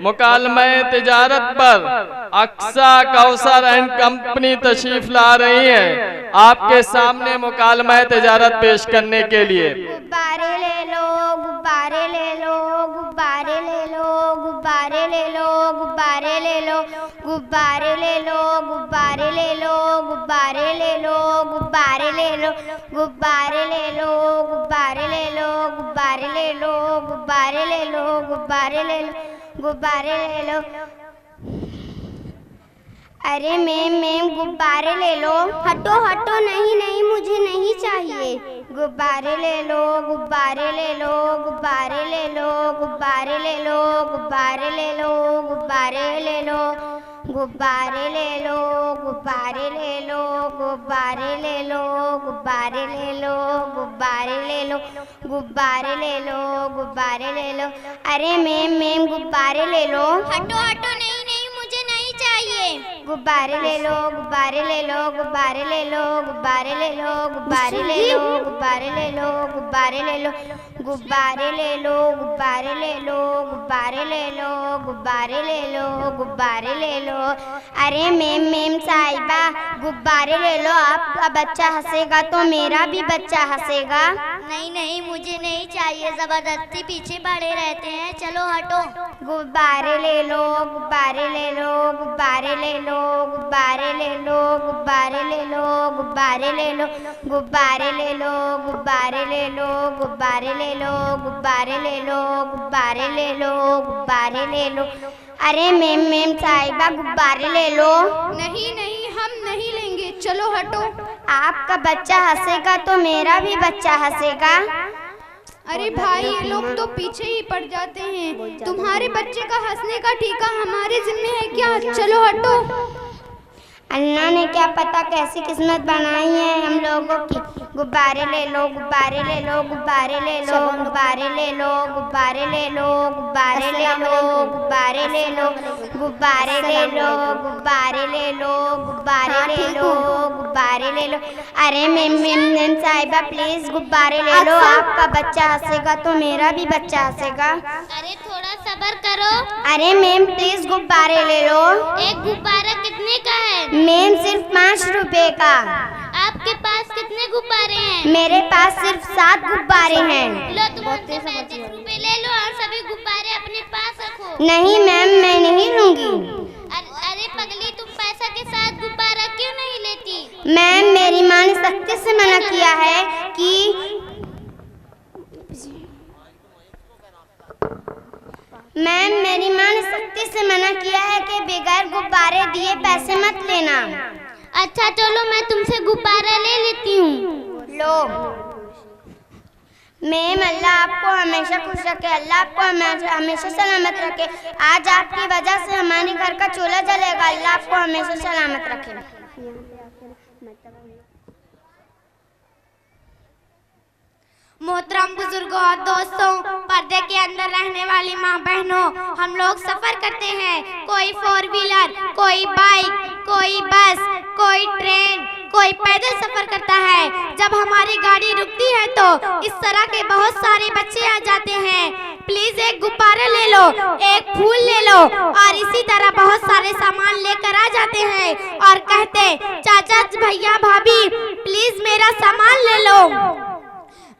मुकालमे तिजारत पर Aqsa Kausar and company तशरीफ ला रही है आपके सामने मुकालमे तिजारत पेश करने के लिए। गुब्बारे ले लो, गुब्बारे ले लो, गुब्बारे ले लो, गुब्बारे ले लो, गुब्बारे ले लो, गुब्बारे ले लो, गुब्बारे ले लो, गुब्बारे ले लो, गुब्बारे ले लो, गुब्बारे ले लो, गुब्बारे ले लो, गुब्बारे ले लो, गुब्बारे ले लो, गुब्बारे ले लो, गुब्बारे ले लो। अरे मैम गुब्बारे ले लो। हटो हटो, नहीं नहीं मुझे नहीं चाहिए। गुब्बारे ले लो, गुब्बारे ले लो, गुब्बारे ले लो, गुब्बारे ले लो, गुब्बारे ले लो, गुब्बारे ले लो, गुब्बारे ले लो, गुब्बारे ले लो, गुब्बारे ले लो, गुब्बारे ले लो, गुब्बारे ले लो, गुब्बारे ले लो, गुब्बारे ले लो। अरे मैम गुब्बारे ले लो। हटो हटो, नहीं नहीं मुझे नहीं चाहिए। गुब्बारे ले लो, गुब्बारे ले लो, गुब्बारे ले लो, गुब्बारे ले लो, गुब्बारे ले लो, गुब्बारे ले लो, गुब्बारे ले लो, गुब्बारे ले लो, गुब्बारे ले लो, गुब्बारे ले लो, गुब्बारे ले लो, गुब्बारे ले लो। अरे मैम साहिबा गुब्बारे ले लो। आपका बच्चा हंसेगा तो मेरा भी बच्चा हंसेगा। नहीं नहीं मुझे नहीं चाहिए, जबरदस्ती पीछे पड़े रहते हैं। चलो हटो। गुब्बारे ले लो, गुब्बारे ले लो, गुब्बारे ले लो, गुब्बारे ले लो, गुब्बारे ले लो, गुब्बारे ले लो, गुब्बारे ले लो, गुब्बारे ले लो, गुब्बारे ले लो, गुब्बारे ले लो, गुब्बारे ले लो, गुब्बारे ले लो। अरे मैम साहिबा गुब्बारे ले लो। नहीं नहीं हम नहीं लेंगे, चलो हटो। आपका बच्चा हंसेगा तो मेरा भी बच्चा हंसेगा। अरे भाई ये लोग तो पीछे ही पड़ जाते हैं। तुम्हारे बच्चे का हंसने का ठीका हमारे जिम्मे है क्या? चलो हटो। अल्लाह ने क्या पता कैसी किस्मत बनाई है हम लोगों की। गुब्बारे ले लो, गुब्बारे ले लो, गुब्बारे ले लो, गुब्बारे ले लो, गुब्बारे ले लो, गुब्बारे ले लो, गुब्बारे ले लो, गुब्बारे ले लो, गुब्बारे ले लो, गुब्बारे ले लो, गुब्बारे ले लो। अरे मैम साहिबा प्लीज गुब्बारे ले लो। आपका बच्चा हंसेगा तो मेरा भी बच्चा हंसेगा। अरे थोड़ा सब्र करो। अरे मैम प्लीज गुब्बारे ले लो। एक गुब्बारा कितने का है? मैम सिर्फ 5 रुपए का। आपके पास कितने गुब्बारे हैं? मेरे पास सिर्फ 7 गुब्बारे हैं। लो तुम हमसे 35 रुपए ले लो और सभी गुब्बारे अपने पास रखो। नहीं मैम मैं नहीं लूंगी। अरे पगली तुम पैसा के साथ गुब्बारा क्यों नहीं लेती? मैम मेरी माँ ने सख्ती से मना किया है कि मैम मेरी माँ ने सख्ती से मना किया है कि बगैर गुब्बारे दिए पैसे मत लेना। अच्छा चलो मैं तुमसे गुब्बारा ले लेती हूँ। लो मैम अल्लाह आपको हमेशा खुश रखे, अल्लाह आपको हमेशा सलामत रखे। आज आपकी वजह से हमारे घर का चूल्हा जलेगा। अल्लाह आपको हमेशा सलामत रखे। मोहतरम बुजुर्गों और दोस्तों, पर्दे के अंदर रहने वाली माँ बहनों, हम लोग सफर करते हैं। कोई 4 व्हीलर, कोई बाइक, कोई बस, कोई ट्रेन, कोई पैदल सफर करता है। जब हमारी गाड़ी रुकती है तो इस तरह के बहुत सारे बच्चे आ जाते हैं। प्लीज एक गुब्बारा ले लो, एक फूल ले लो और इसी तरह बहुत सारे सामान लेकर आ जाते हैं और कहते चाचा भैया भाभी प्लीज मेरा सामान ले लो।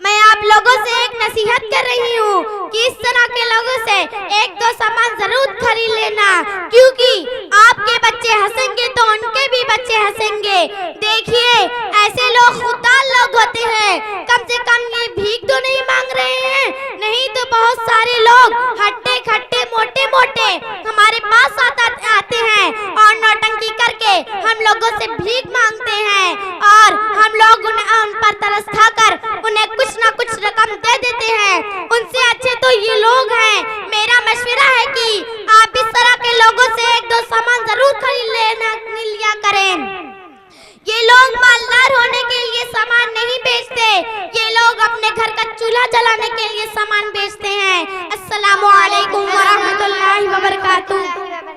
मैं आप लोगों से एक नसीहत कर रही हूँ कि इस तरह के लोगों से 1-2 सामान जरूर खरीद लेना, क्योंकि आपके बच्चे हंसेंगे तो उनके भी बच्चे हंसेंगे। देखिए ऐसे लोग खुददार लोग होते हैं, कम से कम ये भीख तो नहीं मांग रहे हैं। नहीं तो बहुत सारे लोग हट्टे खट्टे मोटे मोटे हमारे पास आते हैं और नौटंकी करके हम लोगों से भीख मांगते हैं और हम लोग उन पर तरस खाकर उन्हें कुछ ना कुछ रकम दे देते हैं। उनसे अच्छे तो ये लोग हैं। मेरा मशवरा है कि आप इस तरह के लोगों से 1-2 सामान जरूर खरीद लिया करें। ये लोग मालदार होने के लिए सामान नहीं बेचते, ये लोग अपने घर का चूल्हा जलाने के लिए सामान बेचते हैं। अस्सलामु अलैकुम व रहमतुल्लाहि व बरकातुहू।